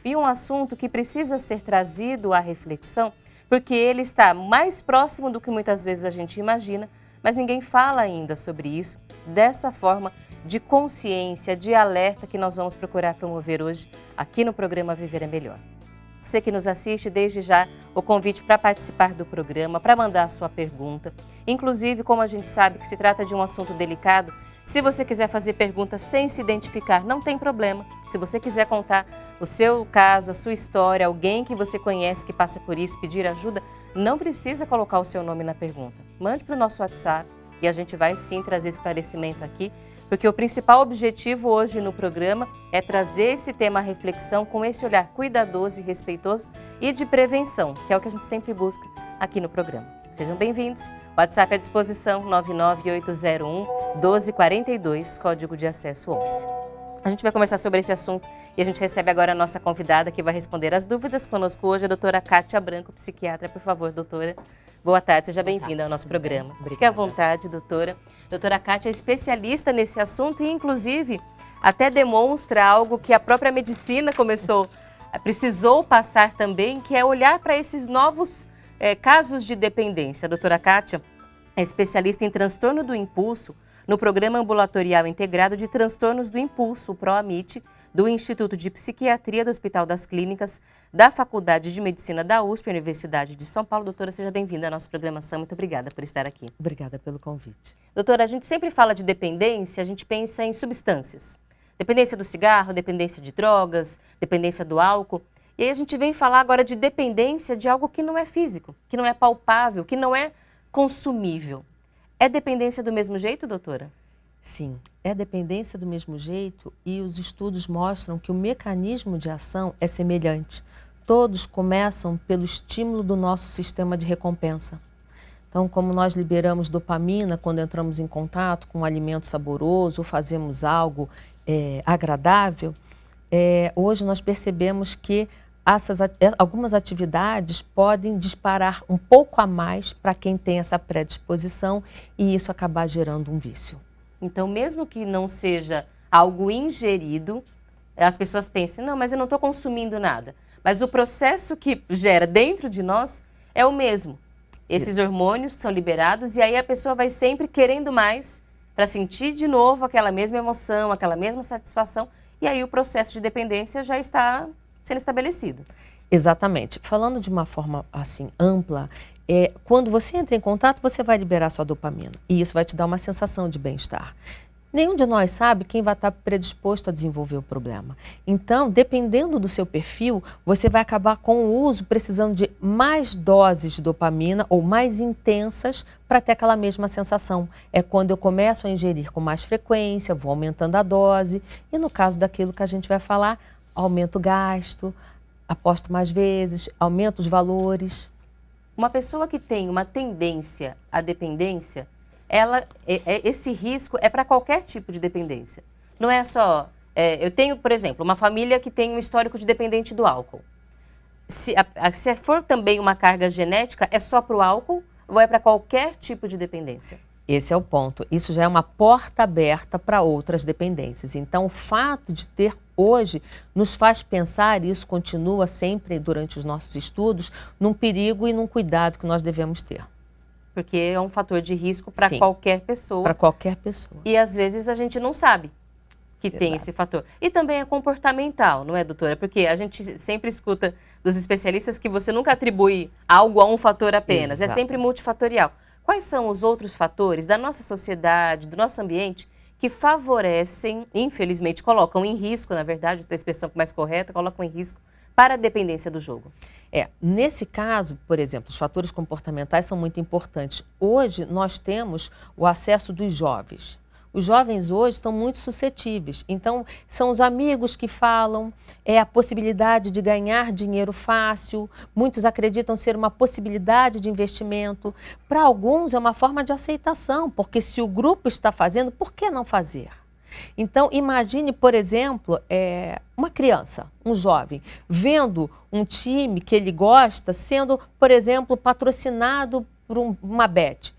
e um assunto que precisa ser trazido à reflexão, porque ele está mais próximo do que muitas vezes a gente imagina, mas ninguém fala ainda sobre isso, dessa forma de consciência, de alerta que nós vamos procurar promover hoje aqui no programa Viver é Melhor. Você que nos assiste, desde já, o convite para participar do programa, para mandar a sua pergunta. Inclusive, como a gente sabe que se trata de um assunto delicado, se você quiser fazer perguntas sem se identificar, não tem problema. Se você quiser contar o seu caso, a sua história, alguém que você conhece que passa por isso, pedir ajuda, não precisa colocar o seu nome na pergunta. Mande para o nosso WhatsApp e a gente vai sim trazer esclarecimento aqui, porque o principal objetivo hoje no programa é trazer esse tema à reflexão com esse olhar cuidadoso e respeitoso e de prevenção, que é o que a gente sempre busca aqui no programa. Sejam bem-vindos. O WhatsApp à disposição 99801-1242, código de acesso 11. A gente vai conversar sobre esse assunto e a gente recebe agora a nossa convidada que vai responder as dúvidas conosco hoje, a doutora Kátia Branco, psiquiatra. Por favor, doutora. Boa tarde, seja bem-vinda ao nosso programa. Fique à vontade, doutora. Doutora Kátia é especialista nesse assunto e, inclusive, até demonstra algo que a própria medicina precisou passar também, que é olhar para esses novos casos de dependência. A doutora Kátia é especialista em transtorno do impulso no Programa Ambulatorial Integrado de Transtornos do Impulso, o PROAMIT, do Instituto de Psiquiatria do Hospital das Clínicas, da Faculdade de Medicina da USP, Universidade de São Paulo. Doutora, seja bem-vinda à nossa programação. Muito obrigada por estar aqui. Obrigada pelo convite. Doutora, a gente sempre fala de dependência, a gente pensa em substâncias. Dependência do cigarro, dependência de drogas, dependência do álcool. E aí a gente vem falar agora de dependência de algo que não é físico, que não é palpável, que não é consumível. É dependência do mesmo jeito, doutora? Sim, é dependência do mesmo jeito e os estudos mostram que o mecanismo de ação é semelhante. Todos começam pelo estímulo do nosso sistema de recompensa. Então, como nós liberamos dopamina quando entramos em contato com um alimento saboroso ou fazemos algo agradável, hoje nós percebemos que algumas atividades podem disparar um pouco a mais para quem tem essa predisposição e isso acabar gerando um vício. Então, mesmo que não seja algo ingerido, as pessoas pensam, não, mas eu não estou consumindo nada. Mas o processo que gera dentro de nós é o mesmo. Esses hormônios são liberados e aí a pessoa vai sempre querendo mais para sentir de novo aquela mesma emoção, aquela mesma satisfação. E aí o processo de dependência já está sendo estabelecido. Exatamente. Falando de uma forma assim ampla, quando você entra em contato, você vai liberar sua dopamina e isso vai te dar uma sensação de bem-estar. Nenhum de nós sabe quem vai estar predisposto a desenvolver o problema. Então, dependendo do seu perfil, você vai acabar com o uso precisando de mais doses de dopamina ou mais intensas para ter aquela mesma sensação. É quando eu começo a ingerir com mais frequência, vou aumentando a dose e no caso daquilo que a gente vai falar, aumento o gasto, aposto mais vezes, aumento os valores. Uma pessoa que tem uma tendência à dependência, esse risco é para qualquer tipo de dependência. Não é só... eu tenho, por exemplo, uma família que tem um histórico de dependente do álcool. Se for também uma carga genética, é só para o álcool ou é para qualquer tipo de dependência? Esse é o ponto. Isso já é uma porta aberta para outras dependências. Então, o fato de ter hoje nos faz pensar, e isso continua sempre durante os nossos estudos, num perigo e num cuidado que nós devemos ter. Porque é um fator de risco para qualquer pessoa. Para qualquer pessoa. E às vezes a gente não sabe que tem esse fator. E também é comportamental, não é, doutora? Porque a gente sempre escuta dos especialistas que você nunca atribui algo a um fator apenas. É sempre multifatorial. Quais são os outros fatores da nossa sociedade, do nosso ambiente, que favorecem, infelizmente, colocam em risco, na verdade, a expressão mais correta, colocam em risco para a dependência do jogo? Nesse caso, por exemplo, os fatores comportamentais são muito importantes. Hoje, nós temos o acesso dos jovens. Os jovens hoje estão muito suscetíveis, então são os amigos que falam, é a possibilidade de ganhar dinheiro fácil, muitos acreditam ser uma possibilidade de investimento. Para alguns é uma forma de aceitação, porque se o grupo está fazendo, por que não fazer? Então imagine, por exemplo, uma criança, um jovem, vendo um time que ele gosta sendo, por exemplo, patrocinado por uma bet.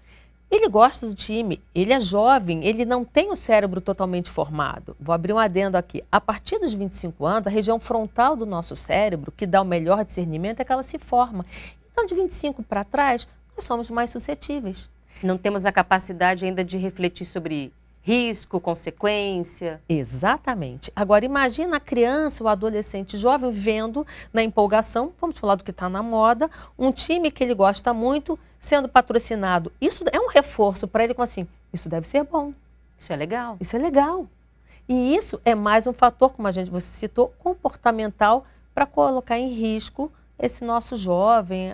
Ele gosta do time, ele é jovem, ele não tem o cérebro totalmente formado. Vou abrir um adendo aqui. A partir dos 25 anos, a região frontal do nosso cérebro, que dá o melhor discernimento, é que ela se forma. Então, de 25 para trás, nós somos mais suscetíveis. Não temos a capacidade ainda de refletir sobre risco, consequência. Exatamente. Agora, imagina a criança, o adolescente jovem vendo na empolgação, vamos falar do que está na moda, um time que ele gosta muito sendo patrocinado. Isso é um reforço para ele, como assim, isso deve ser bom. Isso é legal. Isso é legal. E isso é mais um fator, como você citou, comportamental para colocar em risco esse nosso jovem,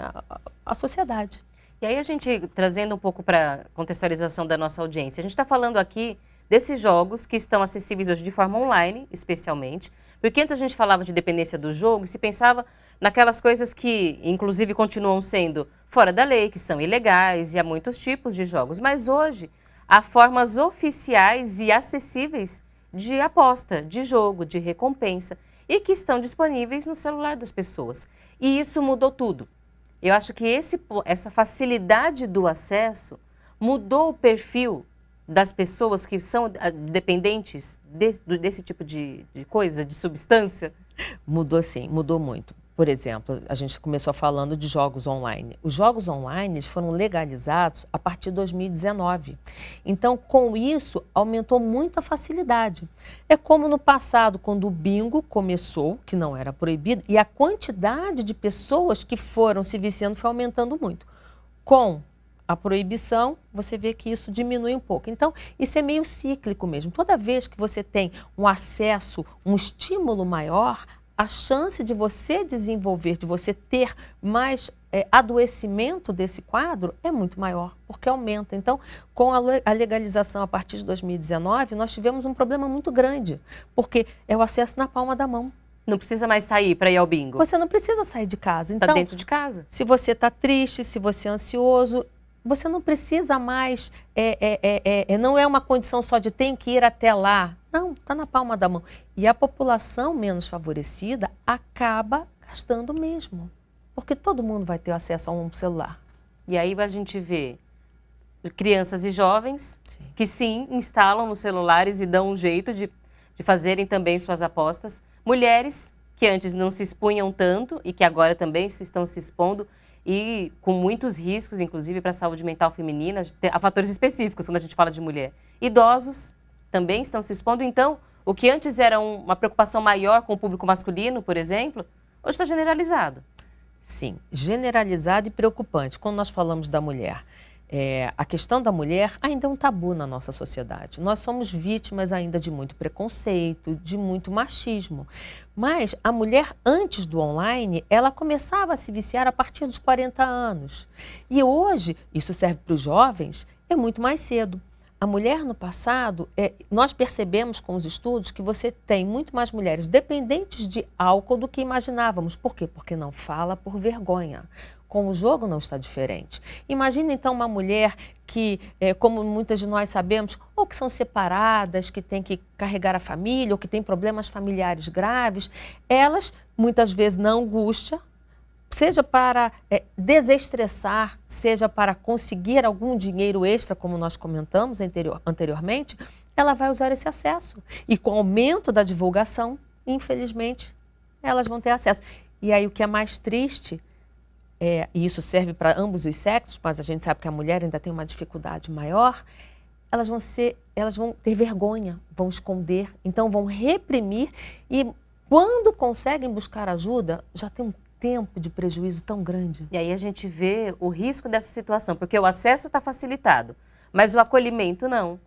a sociedade. E aí a gente, trazendo um pouco para contextualização da nossa audiência, a gente está falando aqui desses jogos que estão acessíveis hoje de forma online, especialmente, porque antes a gente falava de dependência do jogo e se pensava naquelas coisas que, inclusive, continuam sendo fora da lei, que são ilegais, e há muitos tipos de jogos. Mas hoje há formas oficiais e acessíveis de aposta, de jogo, de recompensa, e que estão disponíveis no celular das pessoas. E isso mudou tudo. Eu acho que essa facilidade do acesso mudou o perfil das pessoas que são dependentes desse tipo de coisa, de substância. Mudou sim, mudou muito. Por exemplo, a gente começou falando de jogos online. Os jogos online foram legalizados a partir de 2019. Então, com isso, aumentou muito a facilidade. É como no passado, quando o bingo começou, que não era proibido, e a quantidade de pessoas que foram se viciando foi aumentando muito. Com a proibição, você vê que isso diminui um pouco. Então, isso é meio cíclico mesmo. Toda vez que você tem um acesso, um estímulo maior, a chance de você desenvolver, de você ter mais adoecimento desse quadro é muito maior, porque aumenta. Então, com a legalização a partir de 2019, nós tivemos um problema muito grande, porque é o acesso na palma da mão. Não precisa mais sair para ir ao bingo. Você não precisa sair de casa. Está Então, dentro de casa. Se você está triste, se você é ansioso, você não precisa mais, não é uma condição só de tenho que ir até lá. Não, está na palma da mão. E a população menos favorecida acaba gastando mesmo. Porque todo mundo vai ter acesso a um celular. E aí a gente vê crianças e jovens que sim, instalam nos celulares e dão um jeito de fazerem também suas apostas. Mulheres que antes não se expunham tanto e que agora também estão se expondo e com muitos riscos, inclusive para a saúde mental feminina, há fatores específicos quando a gente fala de mulher. Idosos também estão se expondo. Então, o que antes era uma preocupação maior com o público masculino, por exemplo, hoje está generalizado. Sim, generalizado e preocupante. Quando nós falamos da mulher, a questão da mulher ainda é um tabu na nossa sociedade. Nós somos vítimas ainda de muito preconceito, de muito machismo. Mas a mulher, antes do online, ela começava a se viciar a partir dos 40 anos. E hoje, isso serve para os jovens, é muito mais cedo. A mulher no passado, nós percebemos com os estudos que você tem muito mais mulheres dependentes de álcool do que imaginávamos. Por quê? Porque não fala por vergonha. Com o jogo não está diferente. Imagina então uma mulher que, como muitas de nós sabemos, ou que são separadas, que têm que carregar a família, ou que têm problemas familiares graves, elas muitas vezes na angústia, seja para desestressar, seja para conseguir algum dinheiro extra, como nós comentamos anteriormente, ela vai usar esse acesso. E com o aumento da divulgação, infelizmente, elas vão ter acesso. E aí o que é mais triste, e isso serve para ambos os sexos, mas a gente sabe que a mulher ainda tem uma dificuldade maior, elas vão ter vergonha, vão esconder, então vão reprimir e quando conseguem buscar ajuda, já tem um tempo de prejuízo tão grande. E aí a gente vê o risco dessa situação, porque o acesso está facilitado, mas o acolhimento não.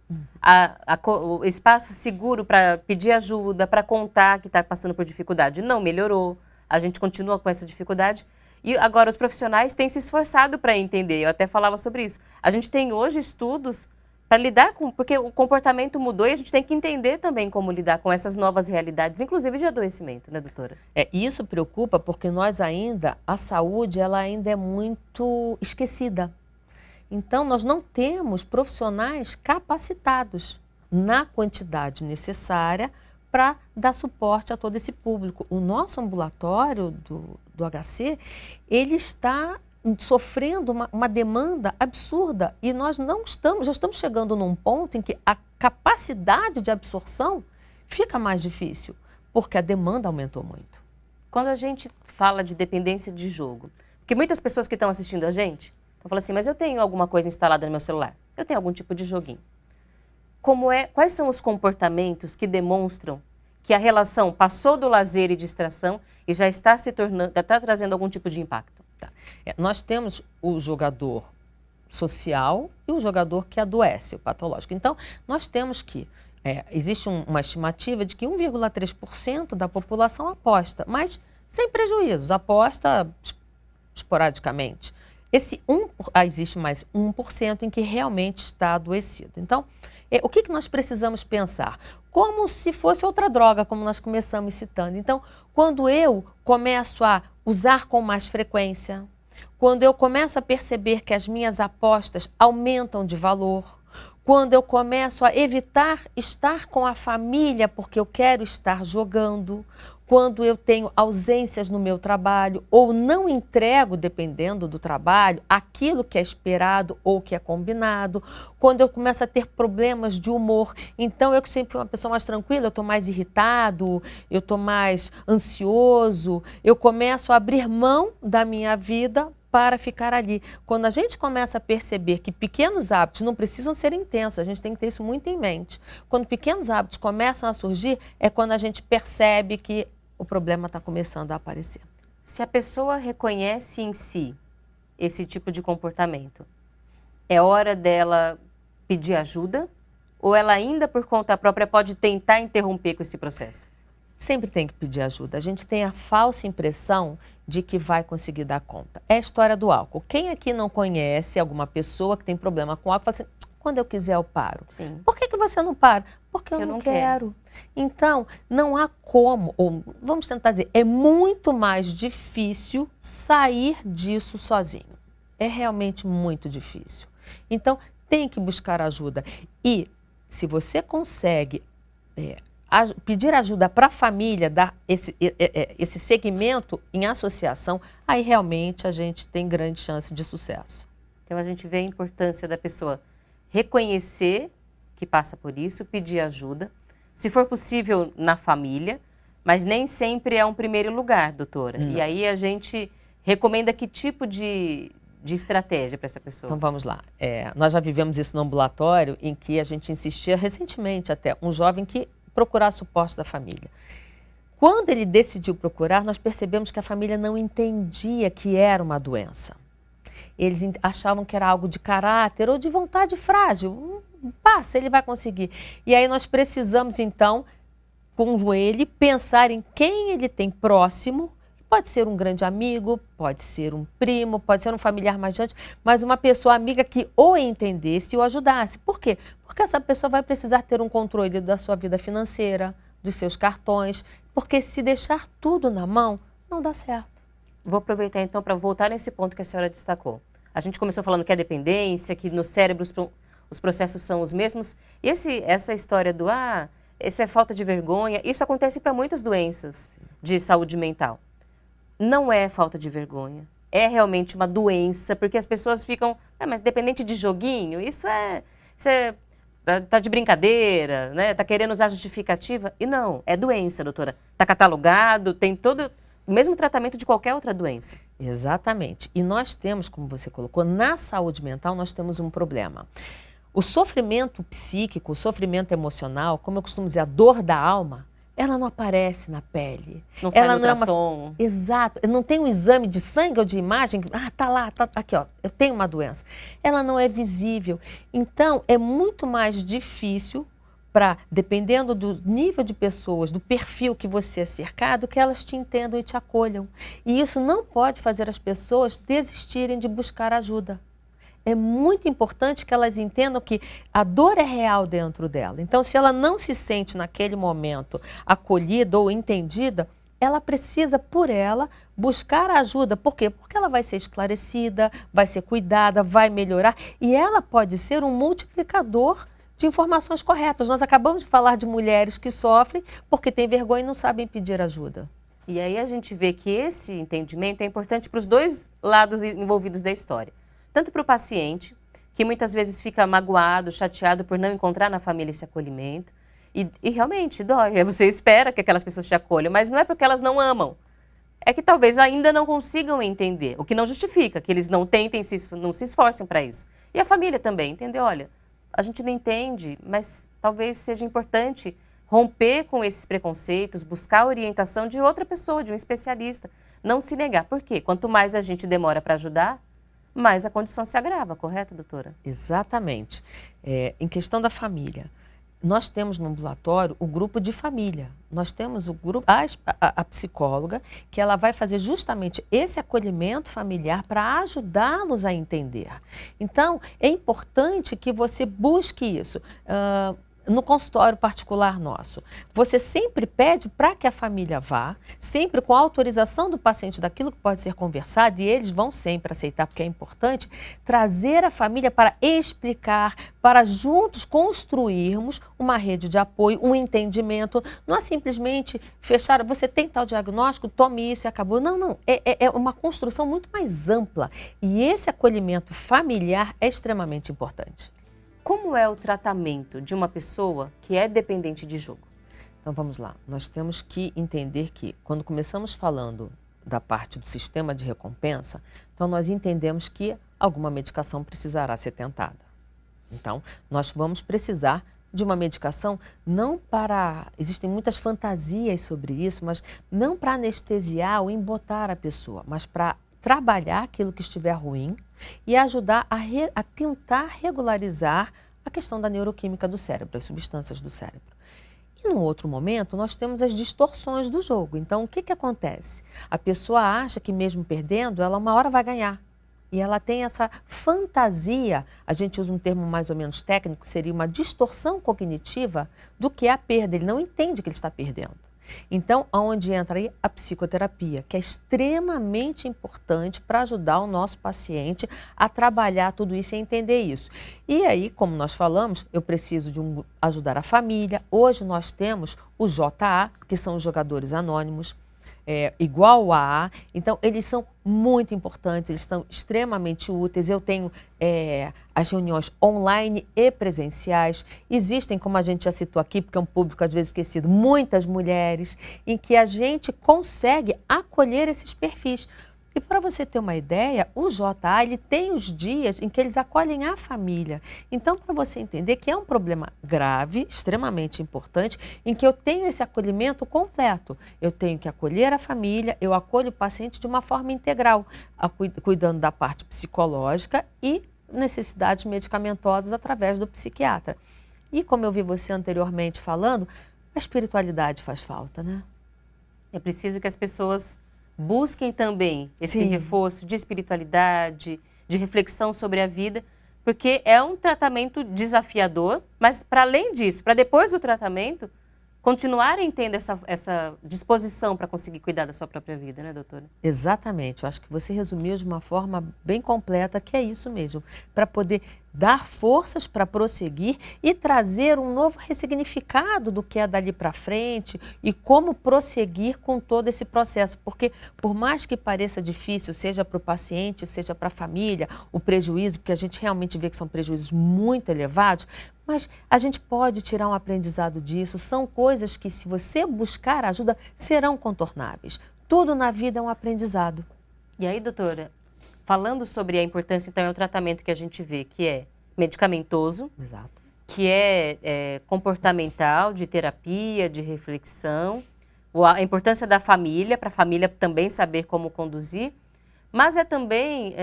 O espaço seguro para pedir ajuda, para contar que está passando por dificuldade, não melhorou. A gente continua com essa dificuldade. E agora os profissionais têm se esforçado para entender, eu até falava sobre isso. A gente tem hoje estudos para lidar com, porque o comportamento mudou e a gente tem que entender também como lidar com essas novas realidades, inclusive de adoecimento, né, doutora? Isso preocupa porque a saúde, ela ainda é muito esquecida. Então, nós não temos profissionais capacitados na quantidade necessária para dar suporte a todo esse público. O nosso ambulatório do HC, ele está sofrendo uma demanda absurda e nós já estamos chegando num ponto em que a capacidade de absorção fica mais difícil, porque a demanda aumentou muito. Quando a gente fala de dependência de jogo, porque muitas pessoas que estão assistindo a gente estão falando assim, mas eu tenho alguma coisa instalada no meu celular, eu tenho algum tipo de joguinho. Quais são os comportamentos que demonstram que a relação passou do lazer e distração e já está trazendo algum tipo de impacto? Tá. Nós temos o jogador social e o jogador que adoece, o patológico. Então, nós temos que, existe uma estimativa de que 1,3% da população aposta, mas sem prejuízos, aposta esporadicamente. Existe mais 1% em que realmente está adoecido. Então, o que nós precisamos pensar? Como se fosse outra droga, como nós começamos citando. Então, quando eu começo a usar com mais frequência, quando eu começo a perceber que as minhas apostas aumentam de valor, quando eu começo a evitar estar com a família porque eu quero estar jogando, quando eu tenho ausências no meu trabalho ou não entrego, dependendo do trabalho, aquilo que é esperado ou que é combinado, quando eu começo a ter problemas de humor. Então, eu que sempre fui uma pessoa mais tranquila, eu estou mais irritado, eu estou mais ansioso, eu começo a abrir mão da minha vida para ficar ali. Quando a gente começa a perceber que pequenos hábitos não precisam ser intensos, a gente tem que ter isso muito em mente. Quando pequenos hábitos começam a surgir, é quando a gente percebe que o problema está começando a aparecer. Se a pessoa reconhece em si esse tipo de comportamento, é hora dela pedir ajuda? Ou ela ainda por conta própria pode tentar interromper com esse processo? Sempre tem que pedir ajuda. A gente tem a falsa impressão de que vai conseguir dar conta. É a história do álcool. Quem aqui não conhece alguma pessoa que tem problema com álcool, fala assim, quando eu quiser eu paro. Sim. Por que você não para? Porque eu não quero. Então, não há como, ou vamos tentar dizer, é muito mais difícil sair disso sozinho. É realmente muito difícil. Então, tem que buscar ajuda. E se você consegue pedir ajuda para a família, dar esse segmento em associação, aí realmente a gente tem grande chance de sucesso. Então, a gente vê a importância da pessoa reconhecer que passa por isso, pedir ajuda, se for possível na família, mas nem sempre é um primeiro lugar, doutora. Não. E aí a gente recomenda que tipo de estratégia para essa pessoa? Então vamos lá. Nós já vivemos isso no ambulatório, em que a gente insistia recentemente até, um jovem que procurar suporte da família. Quando ele decidiu procurar, nós percebemos que a família não entendia que era uma doença. Eles achavam que era algo de caráter ou de vontade frágil. Passa, ele vai conseguir. E aí nós precisamos, então, com ele, pensar em quem ele tem próximo. Pode ser um grande amigo, pode ser um primo, pode ser um familiar mais distante, mas uma pessoa amiga que o entendesse e o ajudasse. Por quê? Porque essa pessoa vai precisar ter um controle da sua vida financeira, dos seus cartões, porque se deixar tudo na mão, não dá certo. Vou aproveitar então para voltar nesse ponto que a senhora destacou. A gente começou falando que é dependência, que no cérebro os processos são os mesmos. E essa história do, isso é falta de vergonha, isso acontece para muitas doenças de saúde mental. Não é falta de vergonha, é realmente uma doença, porque as pessoas ficam, mas dependente de joguinho, isso tá de brincadeira, né? Tá querendo usar justificativa. E não, é doença, doutora. Tá catalogado, tem todo o mesmo tratamento de qualquer outra doença. Exatamente. E nós temos, como você colocou, na saúde mental nós temos um problema. O sofrimento psíquico, o sofrimento emocional, como eu costumo dizer, a dor da alma, ela não aparece na pele. Não sai no ultrassom. Exato. Não tem um exame de sangue ou de imagem. Tá lá, tá aqui, ó, eu tenho uma doença. Ela não é visível. Então, é muito mais difícil dependendo do nível de pessoas, do perfil que você é cercado, que elas te entendam e te acolham. E isso não pode fazer as pessoas desistirem de buscar ajuda. É muito importante que elas entendam que a dor é real dentro dela. Então, se ela não se sente naquele momento acolhida ou entendida, ela precisa, por ela, buscar ajuda. Por quê? Porque ela vai ser esclarecida, vai ser cuidada, vai melhorar. E ela pode ser um multiplicador de informações corretas. Nós acabamos de falar de mulheres que sofrem porque têm vergonha e não sabem pedir ajuda. E aí a gente vê que esse entendimento é importante para os dois lados envolvidos da história. Tanto para o paciente, que muitas vezes fica magoado, chateado por não encontrar na família esse acolhimento. E realmente dói. Você espera que aquelas pessoas te acolham, mas não é porque elas não amam. É que talvez ainda não consigam entender, o que não justifica que eles não tentem, não se esforcem para isso. E a família também, entender, olha, a gente não entende, mas talvez seja importante romper com esses preconceitos, buscar a orientação de outra pessoa, de um especialista. Não se negar. Por quê? Quanto mais a gente demora para ajudar, mais a condição se agrava, correto, doutora? Exatamente. Em questão da família, nós temos no ambulatório o grupo de família. Nós temos o grupo, a psicóloga, que ela vai fazer justamente esse acolhimento familiar para ajudá-los a entender. Então, é importante que você busque isso. No consultório particular nosso, você sempre pede para que a família vá, sempre com a autorização do paciente daquilo que pode ser conversado, e eles vão sempre aceitar, porque é importante trazer a família para explicar, para juntos construirmos uma rede de apoio, um entendimento. Não é simplesmente fechar, você tem tal diagnóstico, tome isso e acabou. Não, não. É uma construção muito mais ampla. E esse acolhimento familiar é extremamente importante. Como é o tratamento de uma pessoa que é dependente de jogo? Então vamos lá, nós temos que entender que quando começamos falando da parte do sistema de recompensa, então nós entendemos que alguma medicação precisará ser tentada. Então nós vamos precisar de uma medicação não para, existem muitas fantasias sobre isso, mas não para anestesiar ou embotar a pessoa, mas para trabalhar aquilo que estiver ruim e ajudar a tentar regularizar a questão da neuroquímica do cérebro, as substâncias do cérebro. E num outro momento, nós temos as distorções do jogo. Então, o que acontece? A pessoa acha que mesmo perdendo, ela uma hora vai ganhar. E ela tem essa fantasia, a gente usa um termo mais ou menos técnico, seria uma distorção cognitiva do que é a perda. Ele não entende que ele está perdendo. Então, onde entra aí a psicoterapia, que é extremamente importante para ajudar o nosso paciente a trabalhar tudo isso e entender isso. E aí, como nós falamos, eu preciso de ajudar a família. Hoje nós temos o JA, que são os jogadores anônimos, igual o AA. Então, eles são muito importantes, eles estão extremamente úteis. Eu tenho as reuniões online e presenciais. Existem, como a gente já citou aqui, porque é um público às vezes esquecido, muitas mulheres, em que a gente consegue acolher esses perfis. E para você ter uma ideia, o JA, ele tem os dias em que eles acolhem a família. Então, para você entender que é um problema grave, extremamente importante, em que eu tenho esse acolhimento completo. Eu tenho que acolher a família, eu acolho o paciente de uma forma integral, cuidando da parte psicológica e necessidades medicamentosas através do psiquiatra. E como eu vi você anteriormente falando, a espiritualidade faz falta, né? É preciso que as pessoas busquem também esse Sim. reforço de espiritualidade, de reflexão sobre a vida, porque é um tratamento desafiador, mas para além disso, para depois do tratamento, continuarem tendo essa disposição para conseguir cuidar da sua própria vida, né, doutora? Exatamente, eu acho que você resumiu de uma forma bem completa, que é isso mesmo, para poder dar forças para prosseguir e trazer um novo ressignificado do que é dali para frente e como prosseguir com todo esse processo, porque por mais que pareça difícil, seja para o paciente, seja para a família, o prejuízo, porque a gente realmente vê que são prejuízos muito elevados, mas a gente pode tirar um aprendizado disso, são coisas que se você buscar ajuda, serão contornáveis. Tudo na vida é um aprendizado. E aí, doutora, falando sobre a importância, então, é o tratamento que a gente vê, que é medicamentoso, Exato. que é comportamental, de terapia, de reflexão, a importância da família, para a família também saber como conduzir, mas é também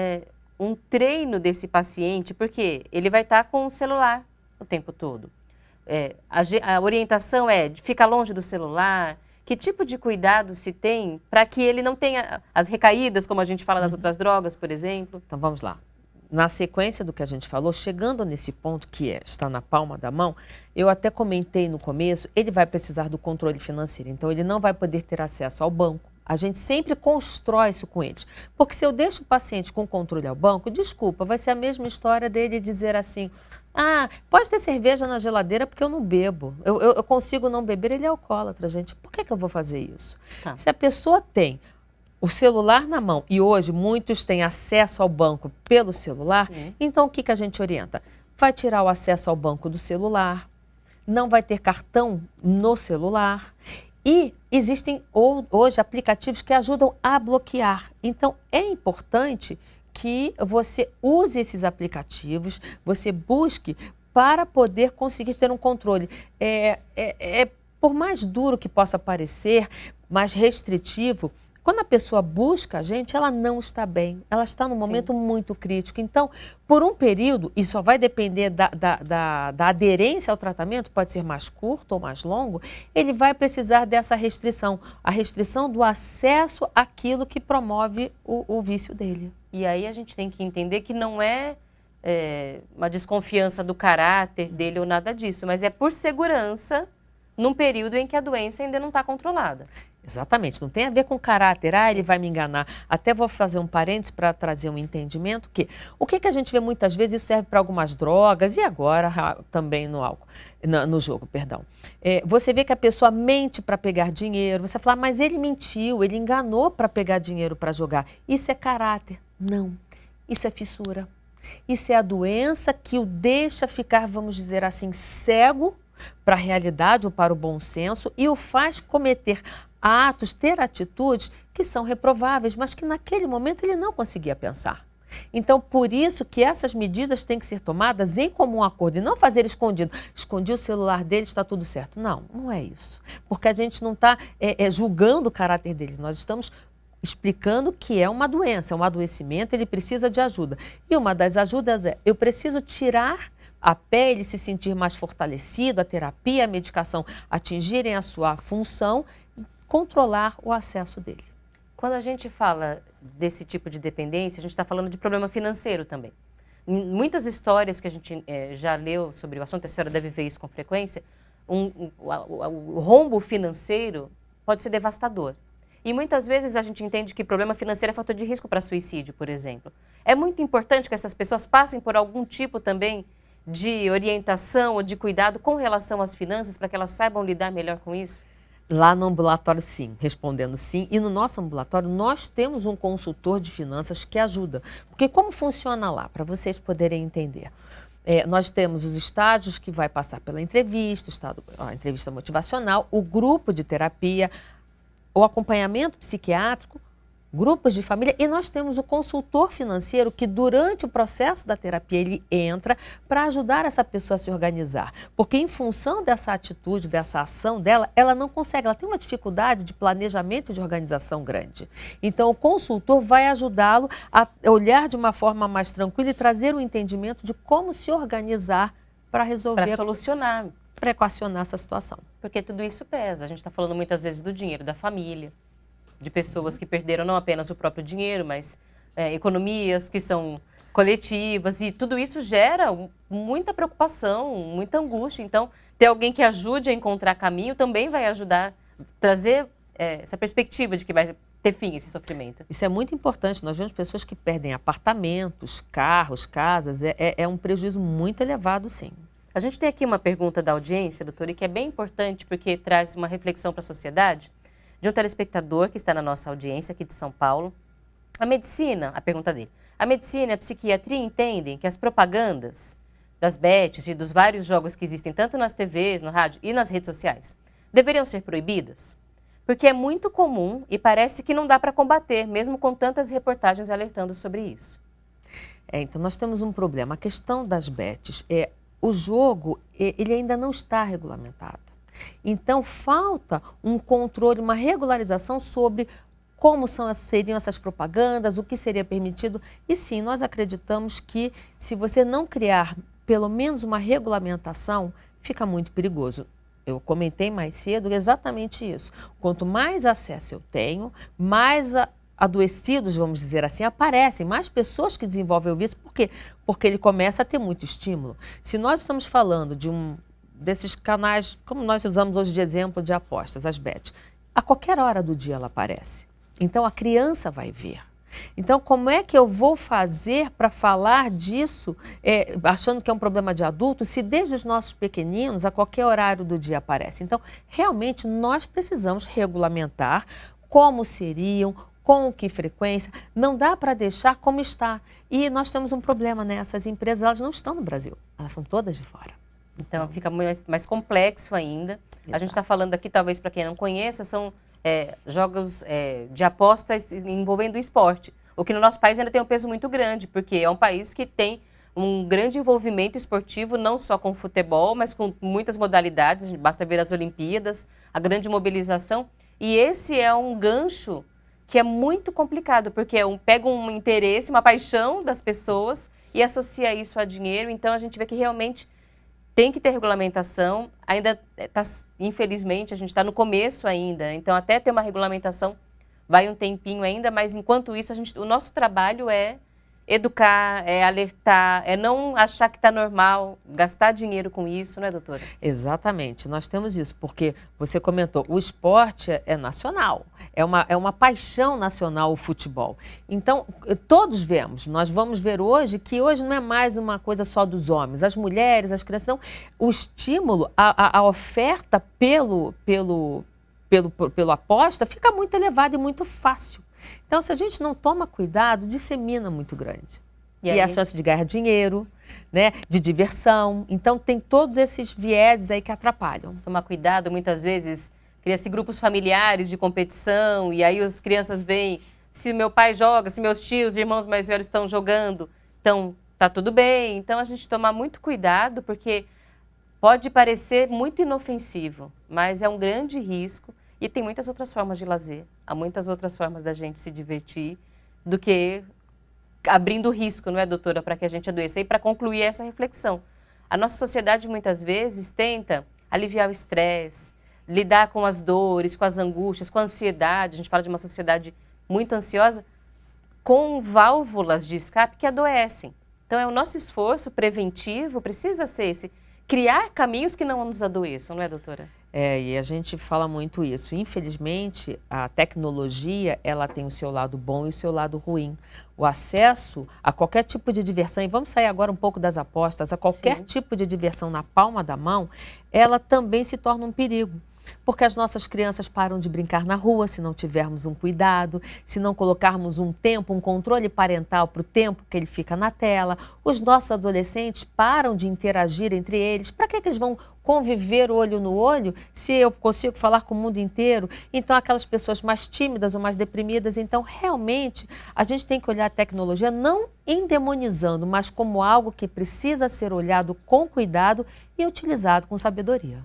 um treino desse paciente, porque ele vai estar com o celular o tempo todo. A orientação é de ficar longe do celular. Que tipo de cuidado se tem para que ele não tenha as recaídas, como a gente fala das outras drogas, por exemplo? Então vamos lá. Na sequência do que a gente falou, chegando nesse ponto que está na palma da mão, eu até comentei no começo, ele vai precisar do controle financeiro, então ele não vai poder ter acesso ao banco. A gente sempre constrói isso com eles. Porque se eu deixo o paciente com controle ao banco, desculpa, vai ser a mesma história dele dizer assim, Ah, pode ter cerveja na geladeira porque eu não bebo. Eu consigo não beber, ele é alcoólatra, gente. Por que eu vou fazer isso? Tá. Se a pessoa tem o celular na mão, e hoje muitos têm acesso ao banco pelo celular, Sim. então o que a gente orienta? Vai tirar o acesso ao banco do celular, não vai ter cartão no celular. E existem hoje aplicativos que ajudam a bloquear. Então é importante que você use esses aplicativos, você busque para poder conseguir ter um controle. Por mais duro que possa parecer, mais restritivo, quando a pessoa busca a gente, ela não está bem, ela está num momento muito crítico. Então, por um período, e só vai depender da aderência ao tratamento, pode ser mais curto ou mais longo, ele vai precisar dessa restrição, a restrição do acesso àquilo que promove o vício dele. E aí a gente tem que entender que não é uma desconfiança do caráter dele ou nada disso, mas é por segurança num período em que a doença ainda não está controlada. Exatamente, não tem a ver com caráter, ele vai me enganar. Até vou fazer um parênteses para trazer um entendimento que o que a gente vê muitas vezes, isso serve para algumas drogas e agora também no álcool, no jogo, perdão. Você vê que a pessoa mente para pegar dinheiro, você fala, mas ele mentiu, ele enganou para pegar dinheiro para jogar. Isso é caráter. Não, isso é fissura. Isso é a doença que o deixa ficar, vamos dizer assim, cego para a realidade ou para o bom senso e o faz cometer atos, ter atitudes que são reprováveis, mas que naquele momento ele não conseguia pensar. Então, por isso que essas medidas têm que ser tomadas em comum acordo e não fazer escondido. Escondi o celular dele, está tudo certo. Não, não é isso. Porque a gente não está julgando o caráter dele, nós estamos explicando que é uma doença, é um adoecimento, ele precisa de ajuda. E uma das ajudas é, eu preciso tirar a pele, se sentir mais fortalecido, a terapia, a medicação atingirem a sua função, controlar o acesso dele. Quando a gente fala desse tipo de dependência, a gente está falando de problema financeiro também. Em muitas histórias que a gente já leu sobre o assunto, a senhora deve ver isso com frequência, o rombo financeiro pode ser devastador. E muitas vezes a gente entende que problema financeiro é fator de risco para suicídio, por exemplo. É muito importante que essas pessoas passem por algum tipo também de orientação ou de cuidado com relação às finanças para que elas saibam lidar melhor com isso? Lá no ambulatório, sim, respondendo sim. E no nosso ambulatório, nós temos um consultor de finanças que ajuda. Porque como funciona lá, para vocês poderem entender? Nós temos os estágios que vai passar pela entrevista, a entrevista motivacional, o grupo de terapia, o acompanhamento psiquiátrico, grupos de família, e nós temos o consultor financeiro que durante o processo da terapia ele entra para ajudar essa pessoa a se organizar. Porque em função dessa atitude, dessa ação dela, ela não consegue, ela tem uma dificuldade de planejamento e de organização grande. Então o consultor vai ajudá-lo a olhar de uma forma mais tranquila e trazer um entendimento de como se organizar para resolver. Para solucionar. Para equacionar essa situação. Porque tudo isso pesa. A gente está falando muitas vezes do dinheiro da família, de pessoas que perderam não apenas o próprio dinheiro, mas economias que são coletivas, e tudo isso gera muita preocupação, muita angústia. Então, ter alguém que ajude a encontrar caminho também vai ajudar a trazer essa perspectiva de que vai ter fim esse sofrimento. Isso é muito importante. Nós vemos pessoas que perdem apartamentos, carros, casas. É um prejuízo muito elevado, sim. A gente tem aqui uma pergunta da audiência, doutora, e que é bem importante porque traz uma reflexão para a sociedade, de um telespectador que está na nossa audiência aqui de São Paulo. A pergunta dele, a medicina e a psiquiatria entendem que as propagandas das bets e dos vários jogos que existem tanto nas TVs, no rádio e nas redes sociais deveriam ser proibidas? Porque é muito comum e parece que não dá para combater, mesmo com tantas reportagens alertando sobre isso. Então nós temos um problema. A questão das bets, o jogo ele ainda não está regulamentado. Então, falta um controle, uma regularização sobre como seriam essas propagandas, o que seria permitido. E sim, nós acreditamos que se você não criar pelo menos uma regulamentação, fica muito perigoso. Eu comentei mais cedo exatamente isso. Quanto mais acesso eu tenho, mais adoecidos, vamos dizer assim, aparecem, mais pessoas que desenvolvem o vício. Por quê? Porque ele começa a ter muito estímulo. Se nós estamos falando desses canais, como nós usamos hoje de exemplo de apostas, as bets, a qualquer hora do dia ela aparece. Então a criança vai ver. Então, como é que eu vou fazer para falar disso, achando que é um problema de adulto, se desde os nossos pequeninos, a qualquer horário do dia aparece? Então, realmente, nós precisamos regulamentar como seriam, com que frequência, não dá para deixar como está. E nós temos um problema, né? Essas empresas, elas não estão no Brasil, elas são todas de fora. Então, fica mais complexo ainda. Exato. A gente está falando aqui, talvez para quem não conheça, são jogos de apostas envolvendo o esporte. O que no nosso país ainda tem um peso muito grande, porque é um país que tem um grande envolvimento esportivo, não só com futebol, mas com muitas modalidades. Basta ver as Olimpíadas, a grande mobilização. E esse é um gancho que é muito complicado, porque pega um interesse, uma paixão das pessoas e associa isso a dinheiro. Então, a gente vê que realmente tem que ter regulamentação. Ainda infelizmente, a gente está no começo ainda. Então, até ter uma regulamentação vai um tempinho ainda, mas enquanto isso, o nosso trabalho é educar, é alertar, é não achar que está normal, gastar dinheiro com isso, né, doutora? Exatamente, nós temos isso, porque você comentou, o esporte é nacional, é uma paixão nacional o futebol. Então, todos vemos, nós vamos ver hoje que hoje não é mais uma coisa só dos homens, as mulheres, as crianças, não. O estímulo, a oferta pelo aposta fica muito elevada e muito fácil. Então, se a gente não toma cuidado, dissemina muito grande. E a chance de ganhar dinheiro, né, de diversão. Então, tem todos esses vieses aí que atrapalham. Tomar cuidado, muitas vezes, cria-se grupos familiares de competição, e aí as crianças veem, se meu pai joga, se meus tios, irmãos mais velhos estão jogando, então tá tudo bem. Então, a gente tomar muito cuidado, porque pode parecer muito inofensivo, mas é um grande risco. E tem muitas outras formas de lazer, há muitas outras formas da gente se divertir do que abrindo risco, não é, doutora, para que a gente adoeça. E para concluir essa reflexão, a nossa sociedade muitas vezes tenta aliviar o estresse, lidar com as dores, com as angústias, com a ansiedade. A gente fala de uma sociedade muito ansiosa, com válvulas de escape que adoecem. Então, o nosso esforço preventivo precisa ser esse, criar caminhos que não nos adoeçam, não é, doutora? E a gente fala muito isso. Infelizmente, a tecnologia, ela tem o seu lado bom e o seu lado ruim. O acesso a qualquer tipo de diversão, e vamos sair agora um pouco das apostas, a qualquer tipo de diversão na palma da mão, ela também se torna um perigo. Porque as nossas crianças param de brincar na rua se não tivermos um cuidado, se não colocarmos um tempo, um controle parental para o tempo que ele fica na tela. Os nossos adolescentes param de interagir entre eles. Para que eles vão conviver olho no olho se eu consigo falar com o mundo inteiro? Então, aquelas pessoas mais tímidas ou mais deprimidas. Então, realmente, a gente tem que olhar a tecnologia não endemonizando, mas como algo que precisa ser olhado com cuidado e utilizado com sabedoria.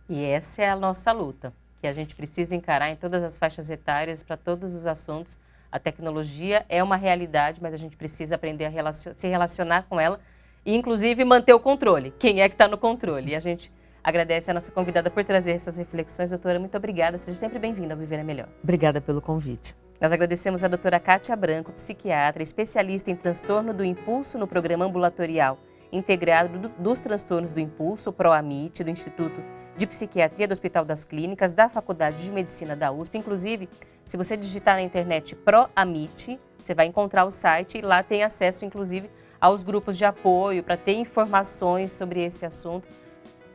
E essa é a nossa luta, que a gente precisa encarar em todas as faixas etárias, para todos os assuntos. A tecnologia é uma realidade, mas a gente precisa aprender a se relacionar com ela e, inclusive, manter o controle. Quem é que está no controle? E a gente agradece a nossa convidada por trazer essas reflexões. Doutora, muito obrigada. Seja sempre bem-vinda ao Viver é Melhor. Obrigada pelo convite. Nós agradecemos a doutora Kátia Branco, psiquiatra, especialista em transtorno do impulso no programa ambulatorial integrado dos transtornos do impulso, PROAMIT, do Instituto de Psiquiatria do Hospital das Clínicas, da Faculdade de Medicina da USP. Inclusive, se você digitar na internet PROAMIT, você vai encontrar o site e lá tem acesso, inclusive, aos grupos de apoio para ter informações sobre esse assunto.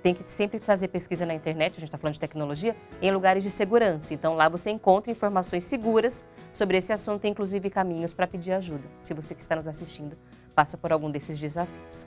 Tem que sempre fazer pesquisa na internet, a gente está falando de tecnologia, em lugares de segurança. Então, lá você encontra informações seguras sobre esse assunto, inclusive caminhos para pedir ajuda, se você que está nos assistindo passa por algum desses desafios.